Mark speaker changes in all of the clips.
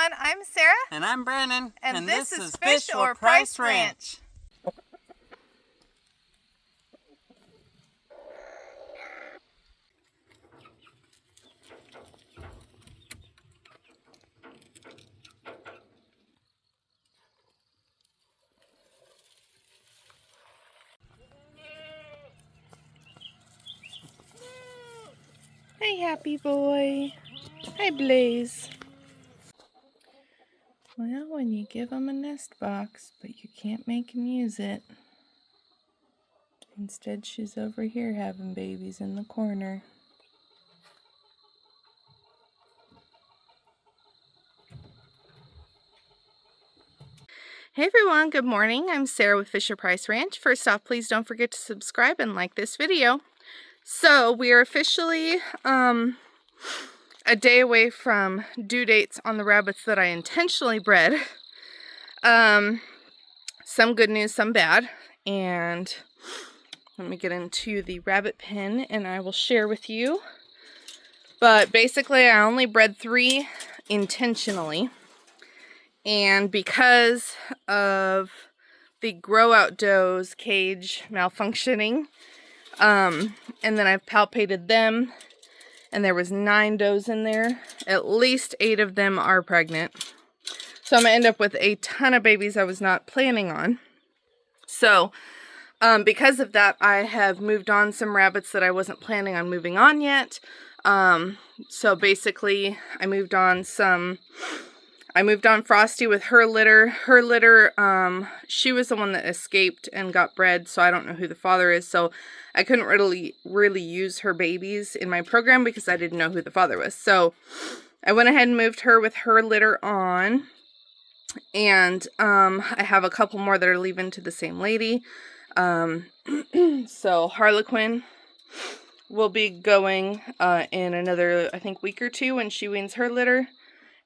Speaker 1: everyone, I'm Sarah.
Speaker 2: And I'm Brandon.
Speaker 1: And this is Fish or Price Ranch. Hey, happy boy. Hi, Blaze. Well, when you give him a nest box, but you can't make him use it. Instead, she's over here having babies in the corner. Hey everyone, good morning. I'm Sarah with Fish or Price Ranch. First off, please don't forget to subscribe and like this video. So we are officially a day away from due dates on the rabbits that I intentionally bred. Some good news, some bad. And let me get into the rabbit pen and I will share with you. But basically I only bred 3 intentionally. And because of the grow out doe's cage malfunctioning, and then I've palpated them, and there was 9 does in there. At least 8 of them are pregnant. So I'm going to end up with a ton of babies I was not planning on. So, because of that, I have moved on some rabbits that I wasn't planning on moving on yet. So basically, I moved on Frosty with her litter. Her litter, she was the one that escaped and got bred, so I don't know who the father is. So I couldn't really use her babies in my program because I didn't know who the father was. So I went ahead and moved her with her litter on. And I have a couple more that are leaving to the same lady. So Harlequin will be going in another, I think, week or 2 when she weans her litter.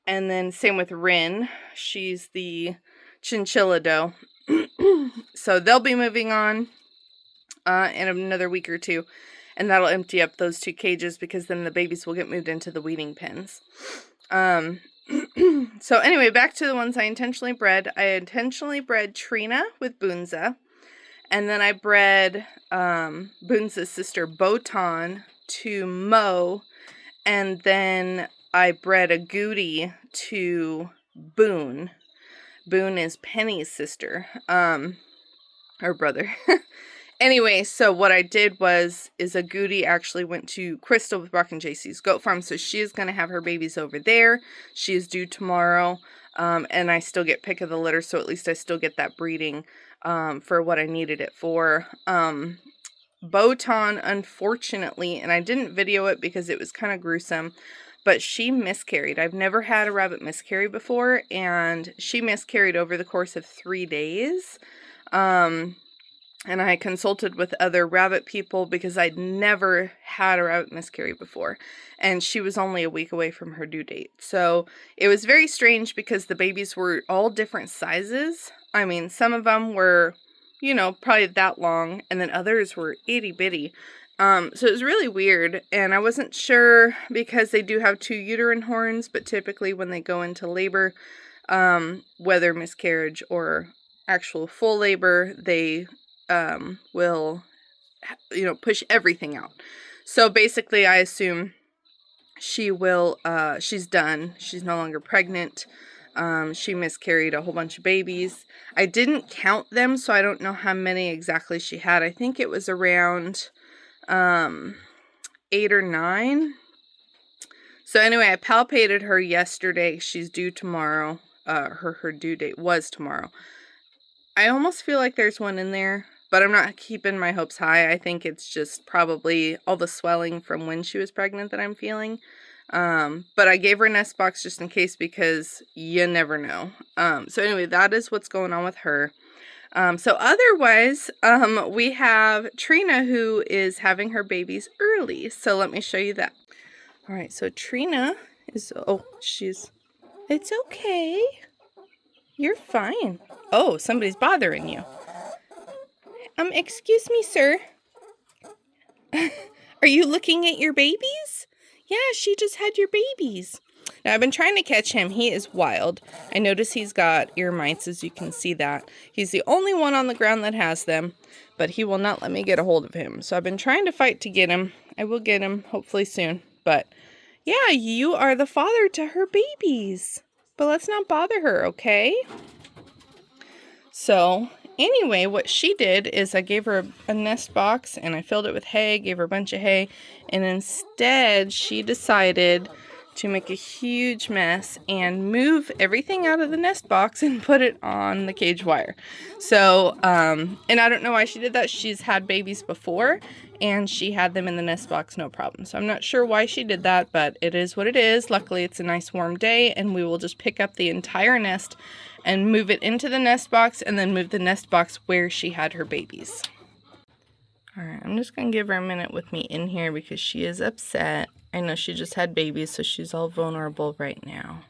Speaker 1: And then same with Rin. She's the chinchilla doe. So they'll be moving on in another week or 2. And that'll empty up those 2 cages because then the babies will get moved into the weaning pens. So anyway, back to the ones I intentionally bred. I intentionally bred Trina with Bunza. And then I bred Bunza's sister Botan to Mo. And then I bred a Goody to Boone. Boone is Penny's sister, or brother. Anyway, so what I did is a Goody actually went to Crystal with Brock and JC's goat farm, so she is going to have her babies over there. She is due tomorrow, and I still get pick of the litter, so at least I still get that breeding for what I needed it for. Botan, unfortunately, and I didn't video it because it was kind of gruesome, but she miscarried. I've never had a rabbit miscarry before, and she miscarried over the course of 3 days. And I consulted with other rabbit people because I'd never had a rabbit miscarry before. And she was only a week away from her due date. So it was very strange because the babies were all different sizes. I mean, some of them were, you know, probably that long. And then others were itty bitty. So it was really weird. And I wasn't sure because they do have 2 uterine horns. But typically when they go into labor, whether miscarriage or actual full labor, they will, you know, push everything out. So basically I assume she will, she's done. She's no longer pregnant. She miscarried a whole bunch of babies. I didn't count them, so I don't know how many exactly she had. I think it was around 8 or 9. So anyway, I palpated her yesterday. She's due tomorrow. Her due date was tomorrow. I almost feel like there's one in there, but I'm not keeping my hopes high. I think it's just probably all the swelling from when she was pregnant that I'm feeling. But I gave her a nest box just in case because you never know. So anyway, that is what's going on with her. So otherwise, we have Trina who is having her babies early. So let me show you that. All right, so Trina is, it's okay. You're fine. Oh, somebody's bothering you. Excuse me, sir. Are you looking at your babies? Yeah, she just had your babies. Now, I've been trying to catch him. He is wild. I notice he's got ear mites, as you can see that. He's the only one on the ground that has them, but he will not let me get a hold of him. So I've been trying to fight to get him. I will get him, hopefully soon. But yeah, you are the father to her babies. But let's not bother her, okay? So anyway, what she did is I gave her a nest box and I filled it with hay, gave her a bunch of hay, and instead she decided to make a huge mess and move everything out of the nest box and put it on the cage wire. So, and I don't know why she did that. She's had babies before and she had them in the nest box, no problem. So I'm not sure why she did that, but it is what it is. Luckily, it's a nice warm day and we will just pick up the entire nest and move it into the nest box and then move the nest box where she had her babies. All right, I'm just going to give her a minute with me in here because she is upset. I know she just had babies, so she's all vulnerable right now.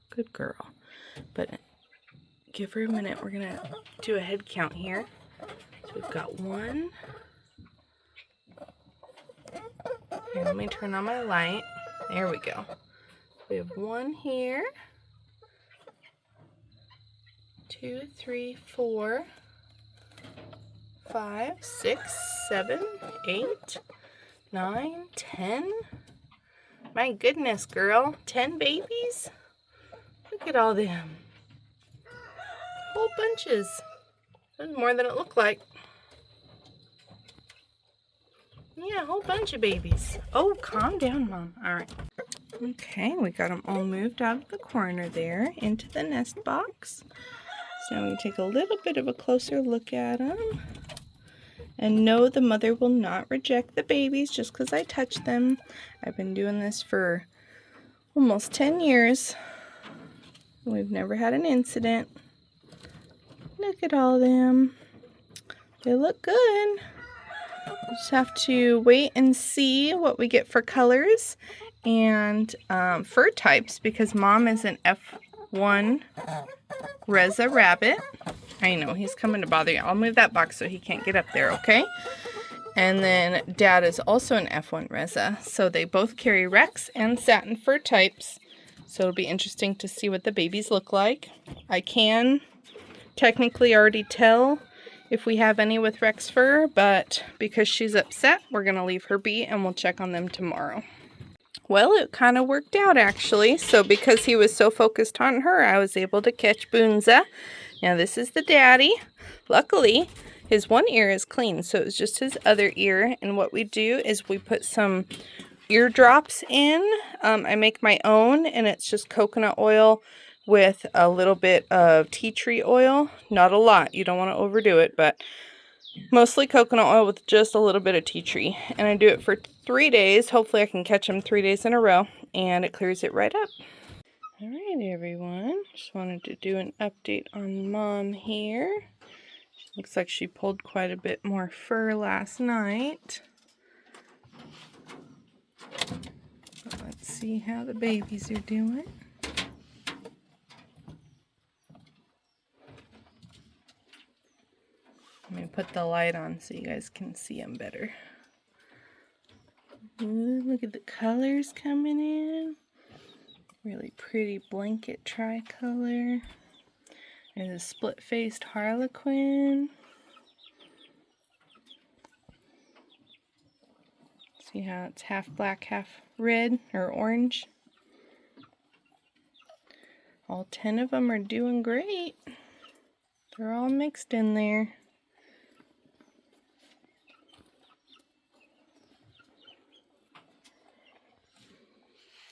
Speaker 1: Good girl. But give her a minute. We're going to do a head count here. So we've got 1. Here, let me turn on my light. There we go. We have 1 here. 2, 3, 4, 5, 6, 7, 8, 9, 10. My goodness, girl. 10 babies? Look at all them. Whole bunches. That's more than it looked like. Yeah, a whole bunch of babies. Oh, calm down, Mom. All right. Okay, we got them all moved out of the corner there into the nest box. So now we take a little bit of a closer look at them. And no, the mother will not reject the babies just because I touch them. I've been doing this for almost 10 years. We've never had an incident. Look at all of them. They look good. We just have to wait and see what we get for colors and fur types because Mom is an F1 Reza rabbit. I know, he's coming to bother you. I'll move that box so he can't get up there, okay? And then Dad is also an F1 Reza. So they both carry Rex and satin fur types. So it'll be interesting to see what the babies look like. I can technically already tell if we have any with Rex fur, but because she's upset, we're going to leave her be and we'll check on them tomorrow. Well, it kind of worked out actually. So because he was so focused on her, I was able to catch Boonza. Now this is the daddy. Luckily, his one ear is clean, so it's just his other ear. And what we do is we put some ear drops in. I make my own, and it's just coconut oil with a little bit of tea tree oil. Not a lot. You don't want to overdo it, but mostly coconut oil with just a little bit of tea tree. And I do it for 3 days. Hopefully I can catch him 3 days in a row, and it clears it right up. All right, everyone. Just wanted to do an update on Mom here. Looks like she pulled quite a bit more fur last night. But let's see how the babies are doing. Let me put the light on so you guys can see them better. Ooh, look at the colors coming in. Really pretty blanket tricolor. There's a split-faced harlequin. See how it's half black, half red or orange. All 10 of them are doing great. They're all mixed in there.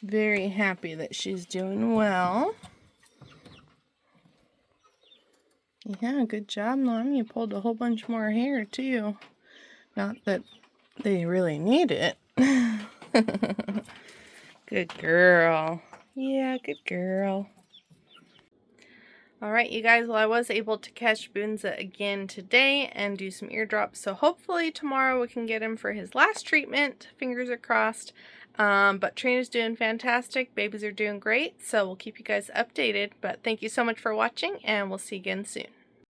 Speaker 1: Very happy that she's doing well. Yeah, good job, Mom. You pulled a whole bunch more hair, too. Not that they really need it. Good girl. Yeah, good girl. All right, you guys, well, I was able to catch Boonza again today and do some eardrops. So hopefully tomorrow we can get him for his last treatment. Fingers are crossed. But Trina's doing fantastic. Babies are doing great. So we'll keep you guys updated. But thank you so much for watching, and we'll see you again soon.